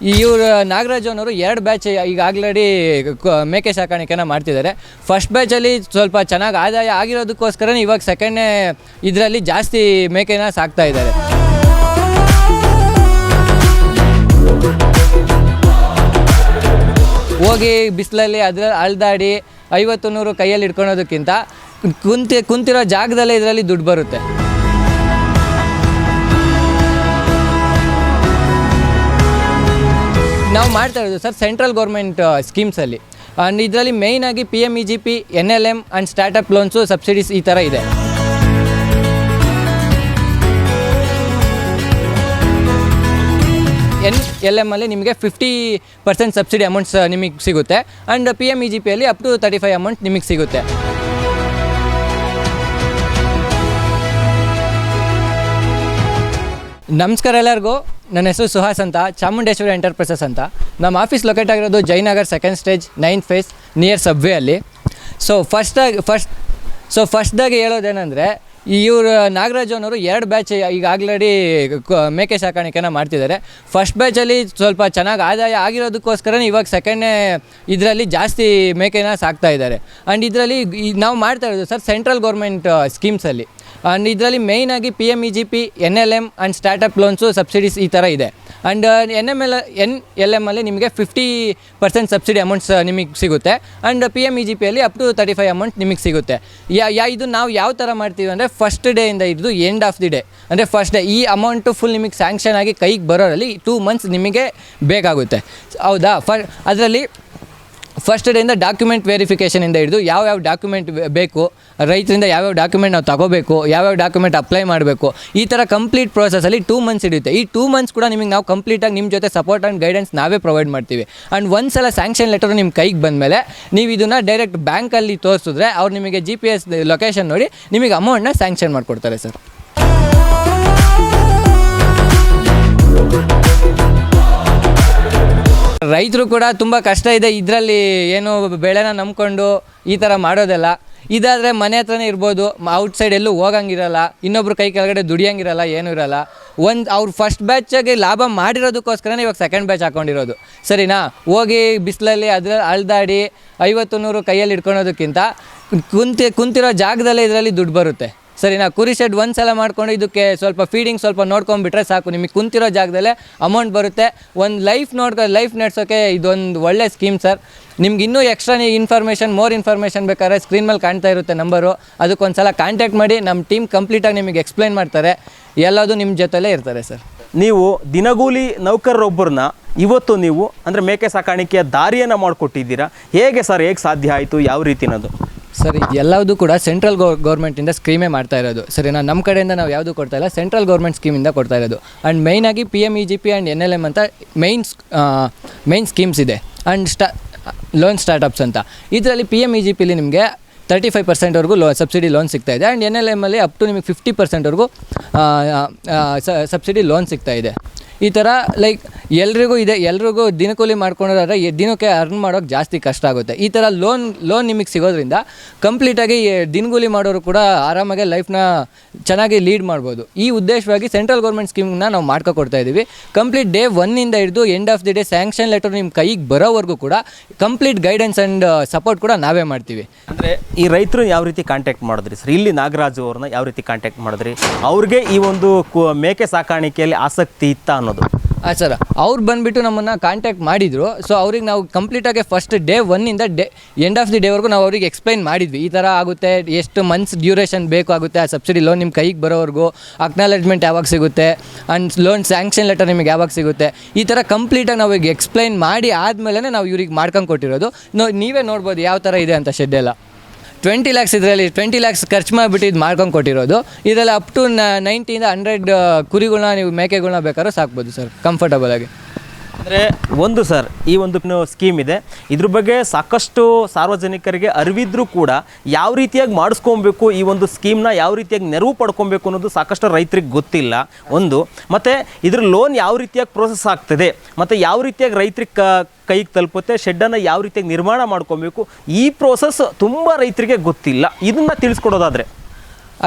ಇವರು ನಾಗರಾಜ್ ಅವರು 2 ಬ್ಯಾಚ್ ಈಗ ಆಲ್ರೆಡಿ ಮೇಕೆ ಸಾಕಾಣಿಕೆನ ಮಾಡ್ತಿದ್ದಾರೆ. ಫಸ್ಟ್ ಬ್ಯಾಚಲ್ಲಿ ಸ್ವಲ್ಪ ಚೆನ್ನಾಗಿ ಆದಾಯ ಆಗಿರೋದಕ್ಕೋಸ್ಕರ ಇವಾಗ ಸೆಕೆಂಡ್ನೇ ಇದರಲ್ಲಿ ಜಾಸ್ತಿ ಮೇಕೆನ ಸಾಕ್ತಾ ಇದ್ದಾರೆ. ಹೋಗಿ ಬಿಸಿಲಲ್ಲಿ ಅದರಲ್ಲಿ ಅಳ್ದಾಡಿ 50-100 ಕೈಯಲ್ಲಿ ಇಟ್ಕೊಳೋದಕ್ಕಿಂತ ಕುಂತಿರೋ ಜಾಗದಲ್ಲೇ ಇದರಲ್ಲಿ ದುಡ್ಡು ಬರುತ್ತೆ. ನಾವು ಮಾಡ್ತಾ ಇರೋದು ಸರ್ ಸೆಂಟ್ರಲ್ ಗೌರ್ಮೆಂಟ್ ಸ್ಕೀಮ್ಸಲ್ಲಿ. ಆ್ಯಂಡ್ ಇದರಲ್ಲಿ ಮೇಯ್ನಾಗಿ PMEGP, NLM and startup loans subsidies ಈ ಥರ ಇದೆ. NLM ಅಲ್ಲಿ ನಿಮಗೆ 50% ಸಬ್ಸಿಡಿ ಅಮೌಂಟ್ಸ್ ನಿಮಗೆ ಸಿಗುತ್ತೆ. ಆ್ಯಂಡ್ PMEGPಯಲ್ಲಿ ಅಪ್ ಟು 35 ಅಮೌಂಟ್ ನಿಮಗೆ ಸಿಗುತ್ತೆ. ನಮಸ್ಕಾರ ಎಲ್ಲರಿಗೂ. ನನ್ನ ಹೆಸರು ಸುಹಾಸ್ ಅಂತ, ಚಾಮುಂಡೇಶ್ವರಿ ಎಂಟರ್ಪ್ರೈಸಸ್ ಅಂತ. ನಮ್ಮ ಆಫೀಸ್ ಲೊಕೇಟ್ ಆಗಿರೋದು Jayanagar 2nd stage 9th phase near subway ಅಲ್ಲಿ. ಫಸ್ಟ್ದಾಗಿ ಹೇಳೋದೇನೆಂದರೆ, ಇವರು ನಾಗರಾಜ್ ಅವರು 2 ಬ್ಯಾಚ್ ಈಗ ಆಲ್ರೆಡಿ ಮೇಕೆ ಸಾಕಾಣಿಕೆನ ಮಾಡ್ತಿದ್ದಾರೆ. ಫಸ್ಟ್ ಬ್ಯಾಚಲ್ಲಿ ಸ್ವಲ್ಪ ಚೆನ್ನಾಗಿ ಆದಾಯ ಆಗಿರೋದಕ್ಕೋಸ್ಕರ ಇವಾಗ ಸೆಕೆಂಡ್ನೇ ಇದರಲ್ಲಿ ಜಾಸ್ತಿ ಮೇಕೆನ ಸಾಕ್ತಾ ಇದ್ದಾರೆ. ಆ್ಯಂಡ್ ಇದರಲ್ಲಿ ನಾವು ಮಾಡ್ತಾ ಇರೋದು ಸರ್ ಸೆಂಟ್ರಲ್ ಗೌರ್ಮೆಂಟ್ ಸ್ಕೀಮ್ಸಲ್ಲಿ. ಆ್ಯಂಡ್ ಇದರಲ್ಲಿ ಮೇಯ್ನಾಗಿ PMEGP, NLM and startup loans subsidies ಈ ಥರ ಇದೆ. ಆ್ಯಂಡ್ NLM ಅಲ್ಲಿ ನಿಮಗೆ 50% ಸಬ್ಸಿಡಿ ಅಮೌಂಟ್ಸ್ ನಿಮಗೆ ಸಿಗುತ್ತೆ. ಆ್ಯಂಡ್ PMEGPಯಲ್ಲಿ ಅಪ್ ಟು 35 ಅಮೌಂಟ್ ನಿಮಗೆ ಸಿಗುತ್ತೆ. ಇದು ನಾವು ಯಾವ ಥರ ಮಾಡ್ತೀವಿ ಅಂದರೆ, ಫಸ್ಟ್ ಡೇಯಿಂದ ಹಿಡಿದು ಎಂಡ್ ಆಫ್ ದಿ ಡೇ, ಅಂದರೆ ಫಸ್ಟ್ ಡೇ ಈ ಅಮೌಂಟು ಫುಲ್ ನಿಮಗೆ ಸ್ಯಾಂಕ್ಷನ್ ಆಗಿ ಕೈಗೆ ಬರೋರಲ್ಲಿ 2 ಮಂತ್ಸ್ ನಿಮಗೆ ಬೇಕಾಗುತ್ತೆ. ಹೌದಾ? ಅದರಲ್ಲಿ ಫಸ್ಟ್ ಡೇಯಿಂದ ಡಾಕ್ಯುಮೆಂಟ್ ವೆರಿಫಿಕೇಷನಿಂದ ಹಿಡಿದು ಯಾವ್ಯಾವ ಡಾಕ್ಯುಮೆಂಟ್ ಬೇಕು, ರೈತರಿಂದ ಯಾವ್ಯಾವ ಡಾಕ್ಯುಮೆಂಟ್ ನಾವು ತಗೋಬೇಕು, ಯಾವ್ಯಾವ ಡಾಕ್ಯುಮೆಂಟ್ ಅಪ್ಲೈ ಮಾಡಬೇಕು, ಈ ಥರ ಕಂಪ್ಲೀಟ್ ಪ್ರೋಸೆಸಲ್ಲಿ 2 ಮಂತ್ಸ್ ಹಿಡಿಯುತ್ತೆ. ಈ 2 ಮಂತ್ಸ್ ಕೂಡ ನಿಮಗೆ ನಾವು ಕಂಪ್ಲೀಟಾಗಿ ನಿಮ್ಮ ಜೊತೆ ಸಪೋರ್ಟ್ ಆ್ಯಂಡ್ ಗೈಡೆನ್ಸ್ ನಾವೇ ಪ್ರೊವೈಡ್ ಮಾಡ್ತೀವಿ. ಆ್ಯಂಡ್ ಒಂದ್ಸಲ ಸ್ಯಾಂಕ್ಷನ್ ಲೆಟರ್ ನಿಮ್ಮ ಕೈಗೆ ಬಂದಮೇಲೆ ನೀವು ಇದನ್ನು ಡೈರೆಕ್ಟ್ ಬ್ಯಾಂಕಲ್ಲಿ ತೋರಿಸಿದ್ರೆ ಅವ್ರು ನಿಮಗೆ GPS ಲೊಕೇಶನ್ ನೋಡಿ ನಿಮಗೆ ಅಮೌಂಟ್ನ ಸ್ಯಾಂಕ್ಷನ್ ಮಾಡಿಕೊಡ್ತಾರೆ ಸರ್. ರೈತರು ಕೂಡ ತುಂಬ ಕಷ್ಟ ಇದೆ ಇದರಲ್ಲಿ. ಏನು ಬೆಳೆನ ನಂಬ್ಕೊಂಡು ಈ ಥರ ಮಾಡೋದೆಲ್ಲ. ಇದಾದರೆ ಮನೆ ಹತ್ರನೇ ಇರ್ಬೋದು, ಔಟ್ಸೈಡ್ ಎಲ್ಲೂ ಹೋಗಂಗಿರಲ್ಲ, ಇನ್ನೊಬ್ರು ಕೈ ಕೆಳಗಡೆ ದುಡಿಯೋಂಗಿರಲ್ಲ, ಏನೂ ಇರಲ್ಲ. ಅವ್ರು ಫಸ್ಟ್ ಬ್ಯಾಚಾಗೆ ಲಾಭ ಮಾಡಿರೋದಕ್ಕೋಸ್ಕರನೇ ಇವಾಗ ಸೆಕೆಂಡ್ ಬ್ಯಾಚ್ ಹಾಕ್ಕೊಂಡಿರೋದು. ಸರಿನಾ? ಹೋಗಿ ಬಿಸಿಲಲ್ಲಿ ಅದರಲ್ಲಿ ಅಳ್ದಾಡಿ 50-100 ಕೈಯಲ್ಲಿ ಇಟ್ಕೊಳೋದಕ್ಕಿಂತ ಕುಂತಿರೋ ಜಾಗದಲ್ಲೇ ಇದರಲ್ಲಿ ದುಡ್ಡು ಬರುತ್ತೆ. ಸರಿನಾ? ಕುರಿ ಶೆಡ್ ಒಂದ್ಸಲ ಮಾಡ್ಕೊಂಡು ಇದಕ್ಕೆ ಸ್ವಲ್ಪ ಫೀಡಿಂಗ್ ಸ್ವಲ್ಪ ನೋಡ್ಕೊಂಡ್ಬಿಟ್ರೆ ಸಾಕು, ನಿಮಗೆ ಕುಂತಿರೋ ಜಾಗದಲ್ಲೇ ಅಮೌಂಟ್ ಬರುತ್ತೆ. ಒಂದು ಲೈಫ್ ನಡೆಸೋಕ್ಕೆ ಇದೊಂದು ಒಳ್ಳೆ ಸ್ಕೀಮ್ ಸರ್. ನಿಮ್ಗೆ ಇನ್ನೂ ಎಕ್ಸ್ಟ್ರಾ ಮೋರ್ ಇನ್ಫಾರ್ಮೇಷನ್ ಬೇಕಾದ್ರೆ ಸ್ಕ್ರೀನ್ ಮೇಲೆ ಕಾಣ್ತಾ ಇರುತ್ತೆ ನಂಬರು, ಅದಕ್ಕೊಂದು ಸಲ ಕಾಂಟ್ಯಾಕ್ಟ್ ಮಾಡಿ. ನಮ್ಮ ಟೀಮ್ ಕಂಪ್ಲೀಟಾಗಿ ನಿಮಗೆ ಎಕ್ಸ್ಪ್ಲೈನ್ ಮಾಡ್ತಾರೆ, ಎಲ್ಲದೂ ನಿಮ್ಮ ಜೊತೆಲೇ ಇರ್ತಾರೆ ಸರ್. ನೀವು ದಿನಗೂಲಿ ನೌಕರರೊಬ್ಬರನ್ನ ಇವತ್ತು ನೀವು ಅಂದರೆ ಮೇಕೆ ಸಾಕಾಣಿಕೆಯ ದಾರಿಯನ್ನು ಮಾಡಿಕೊಟ್ಟಿದ್ದೀರಾ. ಹೇಗೆ ಸರ್, ಹೇಗೆ ಸಾಧ್ಯ ಆಯಿತು, ಯಾವ ರೀತಿನದು? ಸರ್, ಎಲ್ಲದೂ ಕೂಡ ಸೆಂಟ್ರಲ್ ಗೌರ್ಮೆಂಟಿಂದ ಸ್ಕೀಮೇ ಮಾಡ್ತಾ ಇರೋದು. ಸರಿನಾ? ನಮ್ಮ ಕಡೆಯಿಂದ ನಾವು ಯಾವುದೂ ಕೊಡ್ತಾ ಇಲ್ಲ, ಸೆಂಟ್ರಲ್ ಗೌರ್ಮೆಂಟ್ ಸ್ಕೀಮಿಂದ ಕೊಡ್ತಾ ಇರೋದು. ಆ್ಯಂಡ್ ಮೇಯ್ನಾಗಿ PMEGP ಆ್ಯಂಡ್ NLM ಅಂತ ಮೇಯ್ನ್ ಸ್ಕೀಮ್ಸ್ ಇದೆ. ಆ್ಯಂಡ್ ಲೋನ್ ಸ್ಟಾರ್ಟಪ್ಸ್ ಅಂತ. ಇದರಲ್ಲಿ PMEGPಲಿ ನಿಮಗೆ 35%ವರೆಗೂ ಸಬ್ಸಿಡಿ ಲೋನ್ ಸಿಗ್ತಾಯಿದೆ. ಆ್ಯಂಡ್ NLMಲ್ಲಿ ಅಪ್ ಟು ನಿಮಗೆ 50%ವರೆಗೂ ಸಬ್ಸಿಡಿ ಲೋನ್ ಸಿಗ್ತಾಯಿದೆ. ಈ ಥರ ಲೈಕ್ ಎಲ್ರಿಗೂ ಇದೆ. ಎಲ್ರಿಗೂ ದಿನಕೂಲಿ ಮಾಡ್ಕೊಂಡೋದ್ರೆ ದಿನಕ್ಕೆ ಅರ್ನ್ ಮಾಡೋಕ್ಕೆ ಜಾಸ್ತಿ ಕಷ್ಟ ಆಗುತ್ತೆ. ಈ ಥರ ಲೋನ್ ನಿಮಗೆ ಸಿಗೋದ್ರಿಂದ ಕಂಪ್ಲೀಟಾಗಿ ದಿನಗೂಲಿ ಮಾಡೋರು ಕೂಡ ಆರಾಮಾಗಿ ಲೈಫ್ನ ಚೆನ್ನಾಗಿ ಲೀಡ್ ಮಾಡ್ಬೋದು. ಈ ಉದ್ದೇಶವಾಗಿ ಸೆಂಟ್ರಲ್ ಗೌರ್ಮೆಂಟ್ ಸ್ಕೀಮ್ನ ನಾವು ಮಾಡ್ಕೊಡ್ತಾ ಇದ್ದೀವಿ. ಕಂಪ್ಲೀಟ್ ಡೇ 1ಇಂದ ಹಿಡಿದು end of the day sanction letter ನಿಮ್ಮ ಕೈಗೆ ಬರೋವರೆಗೂ ಕೂಡ ಕಂಪ್ಲೀಟ್ ಗೈಡೆನ್ಸ್ ಆ್ಯಂಡ್ ಸಪೋರ್ಟ್ ಕೂಡ ನಾವೇ ಮಾಡ್ತೀವಿ. ಅಂದರೆ ಈ ರೈತರು ಯಾವ ರೀತಿ ಕಾಂಟ್ಯಾಕ್ಟ್ ಮಾಡಿದ್ರಿ ಸರ್? ಇಲ್ಲಿ ನಾಗರಾಜು ಅವ್ರನ್ನ ಯಾವ ರೀತಿ ಕಾಂಟ್ಯಾಕ್ಟ್ ಮಾಡಿದ್ರಿ? ಅವ್ರಿಗೆ ಈ ಒಂದು ಮೇಕೆ ಸಾಕಾಣಿಕೆಯಲ್ಲಿ ಆಸಕ್ತಿ ಇತ್ತ ಅನ್ನೋದು? ಸರ್, ಅವ್ರು ಬಂದುಬಿಟ್ಟು ನಮ್ಮನ್ನು ಕಾಂಟ್ಯಾಕ್ಟ್ ಮಾಡಿದರು. ಸೊ ಅವ್ರಿಗೆ ನಾವು ಕಂಪ್ಲೀಟಾಗಿ ಫಸ್ಟ್ ಡೇ 1ಇಂದ ಎಂಡ್ ಆಫ್ ದಿ ಡೇವರೆಗೂ ನಾವು ಅವ್ರಿಗೆ ಎಕ್ಸ್ಪ್ಲೈನ್ ಮಾಡಿದ್ವಿ. ಈ ಥರ ಆಗುತ್ತೆ, ಎಷ್ಟು ಮಂತ್ಸ್ ಡ್ಯೂರೇಷನ್ ಬೇಕಾಗುತ್ತೆ, ಆ ಸಬ್ಸಿಡಿ ಲೋನ್ ನಿಮ್ಮ ಕೈಗೆ ಬರೋವರೆಗೂ, ಅಕ್ನಾಲೆಜ್ಮೆಂಟ್ ಯಾವಾಗ ಸಿಗುತ್ತೆ, ಆ್ಯಂಡ್ ಲೋನ್ ಸ್ಯಾಂಕ್ಷನ್ ಲೆಟರ್ ನಿಮಗೆ ಯಾವಾಗ ಸಿಗುತ್ತೆ, ಈ ಥರ ಕಂಪ್ಲೀಟಾಗಿ ನಾವು ಈಗ ಎಕ್ಸ್ಪ್ಲೈನ್ ಮಾಡಿ ಆದಮೇಲೆ ನಾವು ಇವ್ರಿಗೆ ಮಾಡ್ಕೊಂಡು ಕೊಟ್ಟಿರೋದು. ನೀವೇ ನೋಡ್ಬೋದು ಯಾವ ಥರ ಇದೆ ಅಂತ ಶೆಡ್ಡೆಲ್ಲ. 20 lakhs ಇದರಲ್ಲಿ 20 lakhs ಖರ್ಚು ಮಾಡಿಬಿಟ್ಟು ಇದು ಮಾಡ್ಕೊಂಡು ಕೊಟ್ಟಿರೋದು. ಇದರಲ್ಲಿ ಅಪ್ ಟು 90ಇಂದ 100 ಕುರಿಗಳನ್ನ ನೀವು ಮೇಕೆಗಳನ್ನ ಬೇಕಾದ್ರೂ ಸಾಕ್ಬೋದು ಸರ್, ಕಂಫರ್ಟಬಲ್ ಆಗಿ. ಅಂದರೆ ಒಂದು ಸರ್, ಈ ಒಂದು ಸ್ಕೀಮ್ ಇದೆ, ಇದ್ರ ಬಗ್ಗೆ ಸಾಕಷ್ಟು ಸಾರ್ವಜನಿಕರಿಗೆ ಅರಿವಿದ್ರೂ ಕೂಡ ಯಾವ ರೀತಿಯಾಗಿ ಮಾಡಿಸ್ಕೊಬೇಕು, ಈ ಒಂದು ಸ್ಕೀಮ್ನ ಯಾವ ರೀತಿಯಾಗಿ ನೆರವು ಪಡ್ಕೊಬೇಕು ಅನ್ನೋದು ಸಾಕಷ್ಟು ರೈತರಿಗೆ ಗೊತ್ತಿಲ್ಲ. ಒಂದು ಮತ್ತು ಇದ್ರ ಲೋನ್ ಯಾವ ರೀತಿಯಾಗಿ ಪ್ರೋಸೆಸ್ ಆಗ್ತದೆ ಮತ್ತು ಯಾವ ರೀತಿಯಾಗಿ ರೈತರಿಗೆ ಕೈಗೆ ತಲುಪುತ್ತೆ, ಶೆಡ್ಡನ್ನು ಯಾವ ರೀತಿಯಾಗಿ ನಿರ್ಮಾಣ ಮಾಡ್ಕೊಬೇಕು, ಈ ಪ್ರೋಸೆಸ್ ತುಂಬ ರೈತರಿಗೆ ಗೊತ್ತಿಲ್ಲ. ಇದನ್ನು ತಿಳಿಸ್ಕೊಡೋದಾದರೆ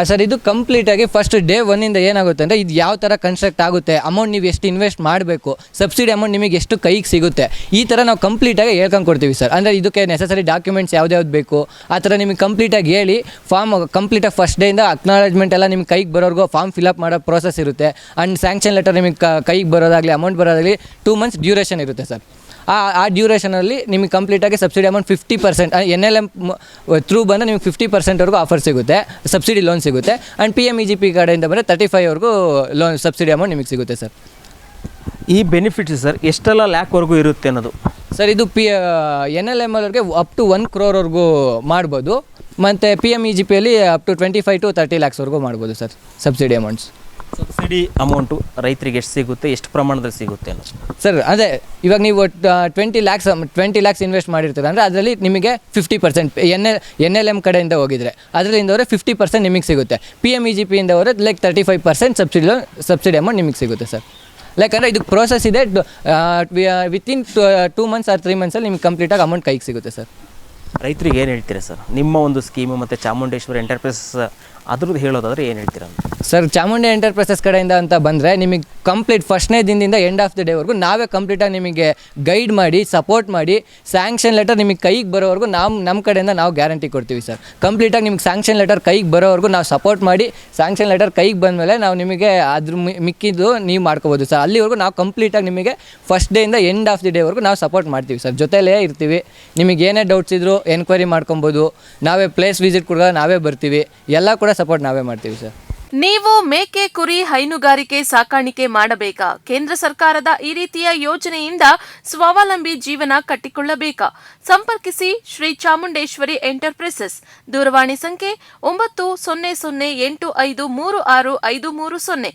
ಸರ್ ಇದು ಕಂಪ್ಲೀಟಾಗಿ ಫಸ್ಟ್ ಡೇ ಒನ್ನಿಂದ ಏನಾಗುತ್ತೆ ಅಂದರೆ ಇದು ಯಾವ ಥರ ಕನ್ಸ್ಟ್ರಕ್ಟ್ ಆಗುತ್ತೆ, ಅಮೌಂಟ್ ನೀವು ಎಷ್ಟು ಇನ್ವೆಸ್ಟ್ ಮಾಡಬೇಕು, ಸಬ್ಸಿಡಿ ಅಮೌಂಟ್ ನಿಮಗೆ ಎಷ್ಟು ಕೈಗೆ ಸಿಗುತ್ತೆ, ಈ ಥರ ನಾವು ಕಂಪ್ಲೀಟಾಗಿ ಹೇಳ್ಕೊಂಡು ಕೊಡ್ತೀವಿ ಸರ್. ಅಂದರೆ ಇದಕ್ಕೆ ನೆಸಸರಿ ಡಾಕ್ಯುಮೆಂಟ್ಸ್ ಯಾವ್ದು ಬೇಕು ಆ ಥರ ನಿಮಗೆ ಕಂಪ್ಲೀಟಾಗಿ ಹೇಳಿ ಫಾರ್ಮ್ ಕಂಪ್ಲೀಟಾಗಿ ಫಸ್ಟ್ ಡೇಯಿಂದ ಅಕ್ನಾಲಜ್ಮೆಂಟ್ ಎಲ್ಲ ನಿಮ್ಗೆ ಕೈಗೆ ಬರೋರ್ಗು ಫಾರ್ಮ್ ಫಿಲಪ್ ಮಾಡೋ ಪ್ರೋಸೆಸ್ ಇರುತ್ತೆ. ಆ್ಯಂಡ್ ಸ್ಯಾಂಕ್ಷನ್ ಲೆಟರ್ ನಿಮಗೆ ಕೈಗೆ ಬರೋದಾಗಲಿ ಅಮೌಂಟ್ ಬರೋದಾಗಲಿ 2 months ಡ್ಯೂರೇಷನ್ ಇರುತ್ತೆ ಸರ್. ಆ ಡ್ಯೂರೇಷನಲ್ಲಿ ನಿಮಗೆ ಕಂಪ್ಲೀಟಾಗಿ ಸಬ್ಸಿಡಿ ಅಮೌಂಟ್ 50% NLM ಥ್ರೂ ಬಂದರೆ ನಿಮಗೆ 50%ವರೆಗೂ ಆಫರ್ ಸಿಗುತ್ತೆ, ಸಬ್ಸಿಡಿ ಲೋನ್ ಸಿಗುತ್ತೆ. ಆ್ಯಂಡ್ PMEGP ಕಡೆಯಿಂದ ಬಂದರೆ 35ವರೆಗೂ ಲೋನ್ ಸಬ್ಸಿಡಿ ಅಮೌಂಟ್ ನಿಮಗೆ ಸಿಗುತ್ತೆ ಸರ್. ಈ ಬೆನಿಫಿಟ್ಸ್ ಸರ್ ಎಷ್ಟೆಲ್ಲ ಲ್ಯಾಕ್ವರೆಗೂ ಇರುತ್ತೆ ಅನ್ನೋದು ಸರ್ ಇದು NLM ಅವ್ರಿಗೆ ಅಪ್ ಟು 1 crore ಮಾಡ್ಬೋದು. ಮತ್ತು PMEGPಯಲ್ಲಿ ಅಪ್ ಟು 25 to 30 lakhsವರೆಗೂ ಮಾಡ್ಬೋದು sir subsidy amounts. Subsidy amount ರೈತರಿಗೆ ಎಷ್ಟು ಸಿಗುತ್ತೆ, ಎಷ್ಟು ಪ್ರಮಾಣದಲ್ಲಿ ಸಿಗುತ್ತೆ ಅನ್ನೋದು ಸರ್ ಅದೇ ಇವಾಗ ನೀವು 20 lakhs ಇನ್ವೆಸ್ಟ್ ಮಾಡಿರ್ತೀರ ಅಂದರೆ ಅದರಲ್ಲಿ ನಿಮಗೆ 50% NLM ಕಡೆಯಿಂದ ಹೋಗಿದ್ರೆ ಅದರಿಂದ ಅವರೇ 50% ನಿಮಗೆ ಸಿಗುತ್ತೆ. PMEGPಯಿಂದ ಅವರೇ ಲೈಕ್ 35% ಸಬ್ಸಿಡಿ ಅಮೌಂಟ್ ನಿಮಗೆ ಸಿಗುತ್ತೆ ಸರ್. ಲೈಕ್ ಅಂದರೆ ಇದಕ್ಕೆ ಪ್ರೋಸೆಸ್ ಇದೆ, ವಿತಿನ್ 2 months or 3 monthsಲ್ಲಿ ನಿಮ್ಗೆ ಕಂಪ್ಲೀಟಾಗಿ ಅಮೌಂಟ್ ಕೈಗೆ ಸಿಗುತ್ತೆ ಸರ್. ರೈತರಿಗೆ ಏನು ಹೇಳ್ತೀರಾ ಸರ್ ನಿಮ್ಮ ಒಂದು ಸ್ಕೀಮು ಮತ್ತು ಚಾಮುಂಡೇಶ್ವರಿ ಎಂಟರ್ಪ್ರೈಸಸ್ ಅದ್ರದ್ದು ಹೇಳೋದಾದ್ರೆ ಏನು ಹೇಳ್ತೀರಾ ಸರ್? ಚಾಮುಂಡಿ ಎಂಟರ್ಪ್ರೈಸಸ್ ಕಡೆಯಿಂದ ಅಂತ ಬಂದರೆ ನಿಮಗೆ ಕಂಪ್ಲೀಟ್ ಫಸ್ಟ್ನೇ ದಿನದಿಂದ ಎಂಡ್ ಆಫ್ ದ ಡೇವರೆಗೂ ನಾವೇ ಕಂಪ್ಲೀಟಾಗಿ ನಿಮಗೆ ಗೈಡ್ ಮಾಡಿ ಸಪೋರ್ಟ್ ಮಾಡಿ ಸ್ಯಾಂಕ್ಷನ್ ಲೆಟರ್ ನಿಮಗೆ ಕೈಗೆ ಬರೋವರೆಗೂ ನಮ್ಮ ಕಡೆಯಿಂದ ನಾವು ಗ್ಯಾರಂಟಿ ಕೊಡ್ತೀವಿ ಸರ್. ಕಂಪ್ಲೀಟಾಗಿ ನಿಮ್ಗೆ ಸ್ಯಾಂಕ್ಷನ್ ಲೆಟರ್ ಕೈಗೆ ಬರೋವರೆಗೂ ನಾವು ಸಪೋರ್ಟ್ ಮಾಡಿ ಸ್ಯಾಂಕ್ಷನ್ ಲೆಟರ್ ಕೈಗೆ ಬಂದಮೇಲೆ ನಾವು ನಿಮಗೆ ಅದ್ರ ಮಿಕ್ಕಿದ್ದು ನೀವು ಮಾಡ್ಕೋಬೋದು ಸರ್. ಅಲ್ಲಿವರೆಗೂ ನಾವು ಕಂಪ್ಲೀಟಾಗಿ ನಿಮಗೆ ಫಸ್ಟ್ ಡೇಯಿಂದ ಎಂಡ್ ಆಫ್ ದಿ ಡೇವರೆಗೂ ನಾವು ಸಪೋರ್ಟ್ ಮಾಡ್ತೀವಿ ಸರ್, ಜೊತೆಲೇ ಇರ್ತೀವಿ. ನಿಮಗೆ ಏನೇ ಡೌಟ್ಸ್ ಇದ್ದರೂ ಎನ್ಕ್ವೈರಿ ಮಾಡ್ಕೊಬೋದು, ನಾವೇ ಪ್ಲೇಸ್ ವಿಸಿಟ್ ಕೊಡುವಾಗ ನಾವೇ ಬರ್ತೀವಿ, ಎಲ್ಲ ಕೂಡ ಸಪೋರ್ಟ್ ನಾವೇ ಮಾಡ್ತೀವಿ ಸರ್. ನೀವು ಮೇಕೆ ಕುರಿ ಹೈನುಗಾರಿಕೆ ಸಾಕಾಣಿಕೆ ಮಾಡಬೇಕಾ? ಕೇಂದ್ರ ಸರ್ಕಾರದ ಈ ರೀತಿಯ ಯೋಜನೆಯಿಂದ ಸ್ವಾವಲಂಬಿ ಜೀವನ ಕಟ್ಟಿಕೊಳ್ಳಬೇಕಾ? ಸಂಪರ್ಕಿಸಿ ಶ್ರೀ ಚಾಮುಂಡೇಶ್ವರಿ ಎಂಟರ್ಪ್ರೈಸಸ್. ದೂರವಾಣಿ ಸಂಖ್ಯೆ 9008536530